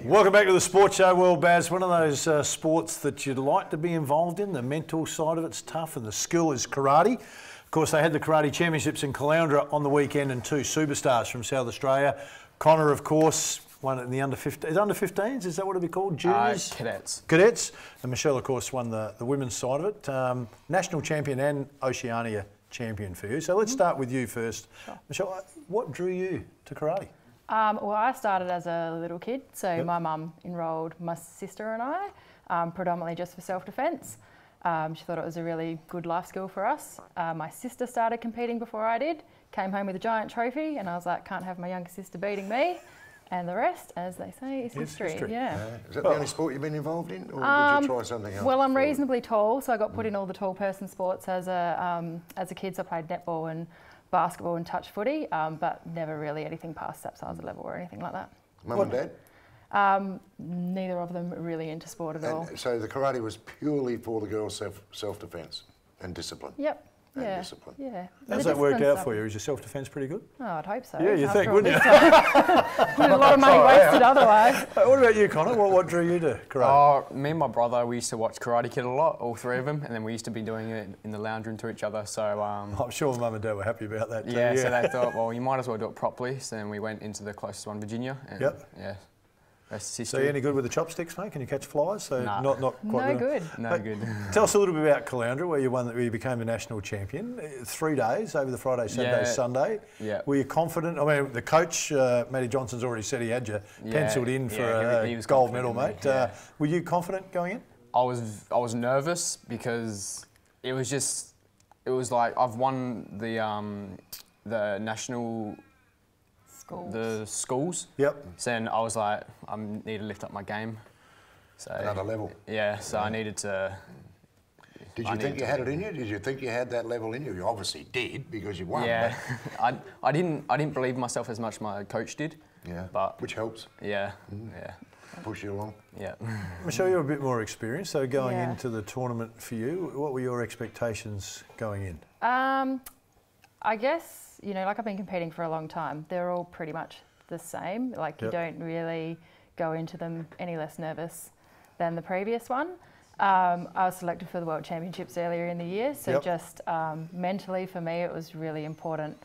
Welcome back to the Sports Show. Well, Baz, one of those sports that you'd like to be involved in. The mental side of it's tough and the skill is karate. Of course, they had the Karate Championships in Caloundra on the weekend and two superstars from South Australia. Connor, of course, won it in the under-15s, is that what it'd be called? Juniors? Cadets. Cadets. And Michelle, of course, won the women's side of it. National champion and Oceania champion for you. So let's start with you first. Sure. Michelle, what drew you to karate? Well, I started as a little kid, so my mum enrolled my sister and I, predominantly just for self-defence. She thought it was a really good life skill for us. My sister started competing before I did, came home with a giant trophy, and I was like, can't have my younger sister beating me. And the rest, as they say, is history. Yeah. Is that the only sport you've been involved in, or did you try something else? Well, I'm reasonably tall, so I got put in all the tall person sports as a kid. So I played netball and basketball and touch footy, but never really anything past that size level or anything like that. Mum and Dad? Neither of them really into sport at all. So the karate was purely for the girls' self-defence and discipline? Yep. And discipline. Yeah. How's that worked out for you? Is your self-defence pretty good? Oh, I'd hope so. Yeah, you think, wouldn't you? A lot of money wasted otherwise. What about you, Connor? What drew you to karate? Me and my brother, we used to watch Karate Kid a lot, all three of them, and then we used to be doing it in the lounge room to each other. So I'm sure Mum and Dad were happy about that too. Yeah, so they thought, well, you might as well do it properly. So then we went into the closest one, Virginia. And yeah. So you any good with the chopsticks, mate? Can you catch flies? So nah. not quite good. No good. Tell us a little bit about Caloundra, where you became the national champion. 3 days over the Friday, Saturday, Sunday. Yeah. Were you confident? I mean, the coach, Matty Johnson's already said he had you penciled in for a gold medal, mate. Were you confident going in? I was nervous because it was like I've won the national. The schools. Yep. So then I was like, I need to lift up my game. So another level. Yeah. So I needed to. Did you think you had it in you? Did you think you had that level in you? You obviously did because you won. Yeah. I didn't believe myself as much as my coach did. Yeah. But which helps. Yeah. Yeah. Push you along. Yeah. Michelle, you're a bit more experienced. So going into the tournament for you, what were your expectations going in? I guess. You know, like I've been competing for a long time, they're all pretty much the same. Like you don't really go into them any less nervous than the previous one. I was selected for the World Championships earlier in the year, so just mentally for me it was really important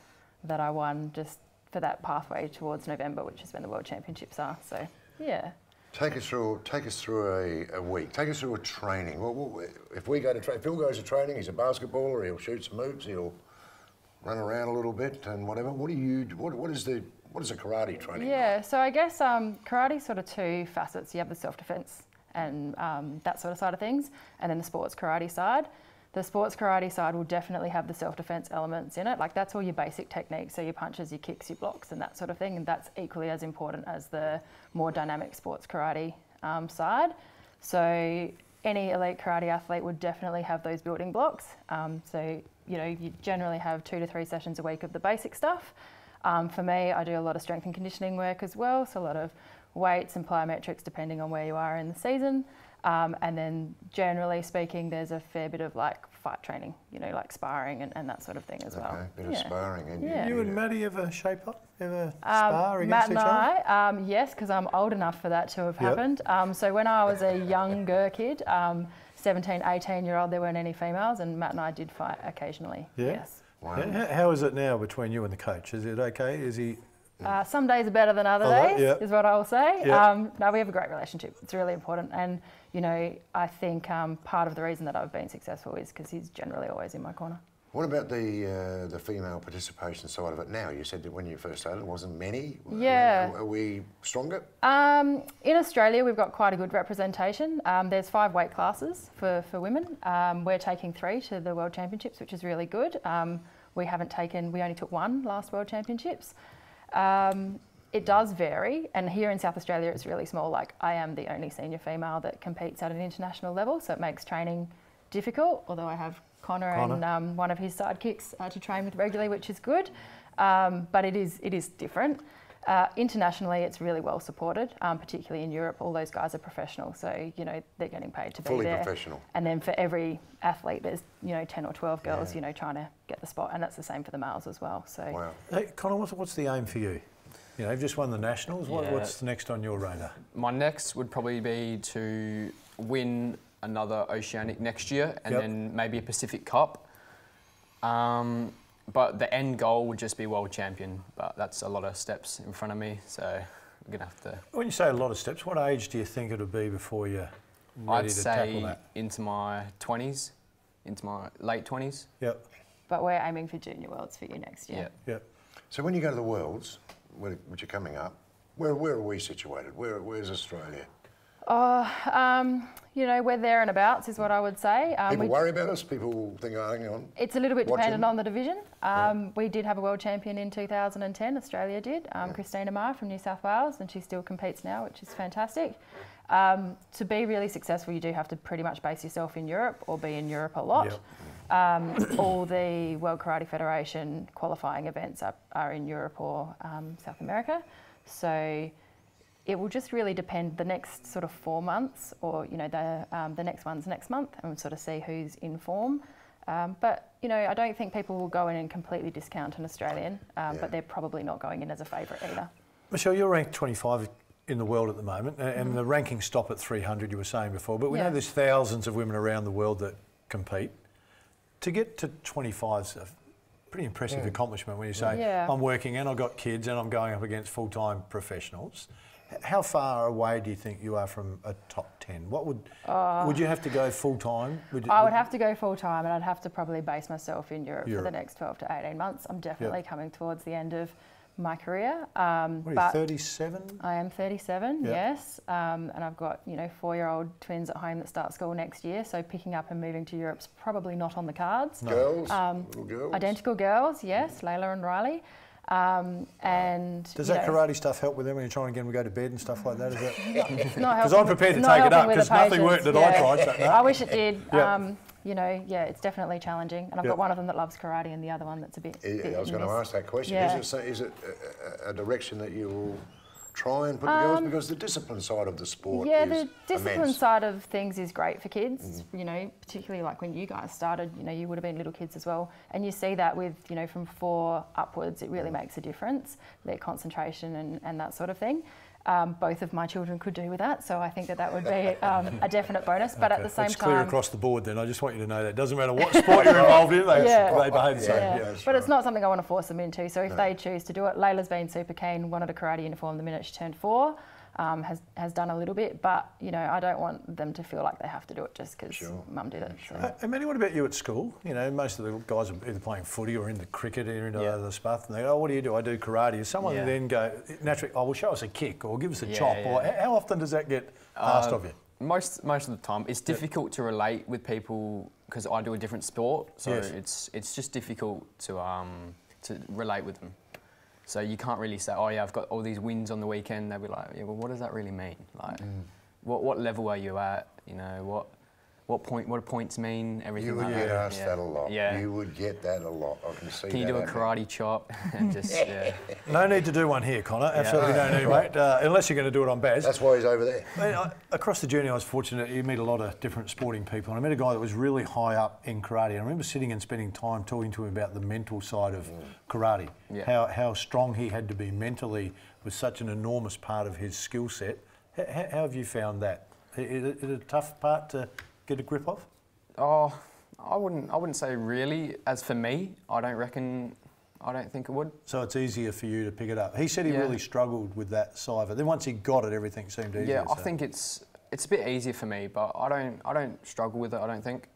that I won just for that pathway towards November, which is when the World Championships are. So, yeah. Take us through a week. Take us through a training. If we go to train, Phil goes to training, he's a basketballer, he'll shoot some moves, he'll run around a little bit and whatever. What do you do? What is a karate training? Yeah, so I guess karate's sort of two facets. You have the self-defense and that sort of side of things, and then the sports karate side. The sports karate side will definitely have the self-defense elements in it. Like that's all your basic techniques, so your punches, your kicks, your blocks, and that sort of thing. And that's equally as important as the more dynamic sports karate side. So any elite karate athlete would definitely have those building blocks. So you know, you generally have 2 to 3 sessions a week of the basic stuff. For me, I do a lot of strength and conditioning work as well, so a lot of weights and plyometrics depending on where you are in the season. And then generally speaking, there's a fair bit of like fight training, you know, like sparring and that sort of thing as well. A bit of sparring. And you and Maddie ever shape up? Ever spar against Matt each other? and I, yes, because I'm old enough for that to have happened. So when I was a younger kid, 17, 18-year-old, there weren't any females, and Matt and I did fight occasionally. Yeah? Yes. Wow. How is it now between you and the coach? Is it okay? Is he? Some days are better than other days, is what I will say. No, we have a great relationship. It's really important, and you know, I think part of the reason that I've been successful is because he's generally always in my corner. What about the female participation side of it now? You said that when you first started, it wasn't many. Yeah. Are we stronger? In Australia, we've got quite a good representation. There's 5 weight classes for women. We're taking 3 to the World Championships, which is really good. We only took 1 last World Championships. It does vary, and here in South Australia, it's really small. Like I am the only senior female that competes at an international level, so it makes training difficult, although I have Connor. And one of his sidekicks to train with regularly, which is good. But it is different. Internationally, it's really well supported, particularly in Europe. All those guys are professional, so you know they're getting paid to be fully there. Professional. And then for every athlete, there's 10 or 12 girls, trying to get the spot, and that's the same for the males as well. So, Hey, Connor, what's the aim for you You know, you've just won the Nationals. What's next on your radar? My next would probably be to win another Oceanic next year and then maybe a Pacific Cup. But the end goal would just be world champion. But that's a lot of steps in front of me, so we're going to have to... When you say a lot of steps, what age do you think it'll be before you're ready to tackle that? Into my 20s, into my late 20s. Yep. But we're aiming for Junior Worlds for you next year. Yep. So when you go to the Worlds, which are coming up, where are we situated? Where's Australia? You know, we're there and abouts is what I would say. People worry about us? People think, oh, hang on. It's a little bit dependent on the division. We did have a world champion in 2010, Australia did, Christina Maher from New South Wales, and she still competes now, which is fantastic. To be really successful, you do have to pretty much base yourself in Europe or be in Europe a lot. Yep. All the World Karate Federation qualifying events are in Europe or South America. So it will just really depend the next sort of 4 months, or you know the next one's next month, and we'll sort of see who's in form. But you know, I don't think people will go in and completely discount an Australian, but they're probably not going in as a favourite either. Michelle, you're ranked 25 in the world at the moment, and the rankings stop at 300. You were saying before, but we know there's thousands of women around the world that compete. To get to 25 is a pretty impressive accomplishment when you say, I'm working and I've got kids and I'm going up against full-time professionals. How far away do you think you are from a top 10? What would you have to go full-time? I would have to go full-time, and I'd have to probably base myself in Europe for the next 12 to 18 months. I'm definitely coming towards the end of my career. What are you, 37? I am 37, yes. And I've got, you know, 4-year-old twins at home that start school next year, so picking up and moving to Europe's probably not on the cards. No. Girls? Little girls? Identical girls, yes, Layla and Riley. And does that karate stuff help with them when you're trying to get them to go to bed and stuff like that? Is that it's not helping? Because I'm prepared to take it up because nothing worked that I tried. So, no. I wish it did. You know, it's definitely challenging. And I've got one of them that loves karate and the other one that's a bit. I was going to ask that question. Is it a direction that you will try and put the girls, because the discipline side of the sport is the discipline immense. side of things is great for kids, you know, particularly like when you guys started, you know, you would have been little kids as well, and you see that with, you know, from 4 upwards, it really makes a difference, their concentration and that sort of thing. Both of my children could do with that, so I think that would be a definite bonus. But at the same time, it's clear across the board. Then I just want you to know that it doesn't matter what sport you're involved in, they behave the same. But it's not something I want to force them into. So if they choose to do it, Layla's been super keen, wanted a karate uniform the minute she turned 4. Has done a little bit, but you know, I don't want them to feel like they have to do it just because Mum did it. So. And Manny, what about you at school? You know, most of the guys are either playing footy or into cricket or into the stuff, and they go, "Oh, what do you do?" I do karate. Is someone then go naturally? Oh, well, show us a kick or give us a chop. Or how often does that get asked of you? Most of the time, it's difficult to relate with people because I do a different sport, so it's just difficult to relate with them. So you can't really say, oh yeah, I've got all these wins on the weekend. They'll be like, yeah, well, what does that really mean? Like, what level are you at? You know, what do points mean? Everything. You would like get that. asked that a lot. Yeah. You would get that a lot. I can see that. Can you do a karate chop? And just No need to do one here, Connor. Absolutely no need, mate. Unless you're going to do it on Baz. That's why he's over there. I mean, across the journey, I was fortunate. You meet a lot of different sporting people, and I met a guy that was really high up in karate. I remember sitting and spending time talking to him about the mental side of karate. How strong he had to be mentally was such an enormous part of his skill set. How have you found that? Is it a tough part to get a grip of? Oh, I wouldn't say really. As for me, I don't think it would. So it's easier for you to pick it up. He said he really struggled with that side of it. Then once he got it, everything seemed easier. Yeah, I think it's a bit easier for me, but I don't struggle with it. I don't think.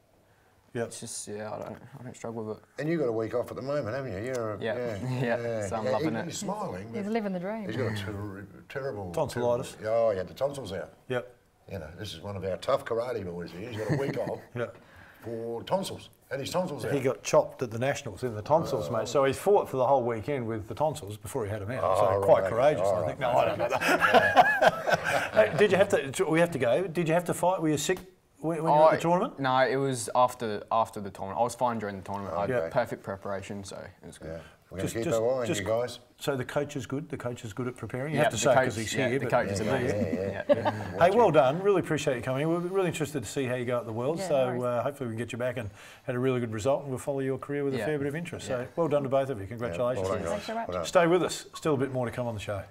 Yep. It's just I don't struggle with it. And you've got a week off at the moment, haven't you? So I'm loving it. He's smiling. He's living the dream. He's got a terrible tonsillitis. Oh, he had the tonsils out. Yep. You know, this is one of our tough karate boys here. He's got a week off for tonsils. Had his tonsils out. He got chopped at the Nationals in the tonsils, mate. So he fought for the whole weekend with the tonsils before he had them out. So quite courageous, I think. No, I don't know that. Did you have to? We have to go. Did you have to fight? Were you sick when you were at the tournament? No, it was after the tournament. I was fine during the tournament. I had perfect preparation, so it was good. We're going to keep our eye on you guys. So the coach is good. The coach is good at preparing. You Yeah, have to say because he's yeah, here. the but coach is amazing. Hey, well done. Really appreciate you coming. We're really interested to see how you go at the World. Yeah, So no hopefully we can get you back and had a really good result, and we'll follow your career with a fair bit of interest. So well done to both of you. Congratulations. Well done, guys. Thanks very much. Well done. Stay with us. Still a bit more to come on the show.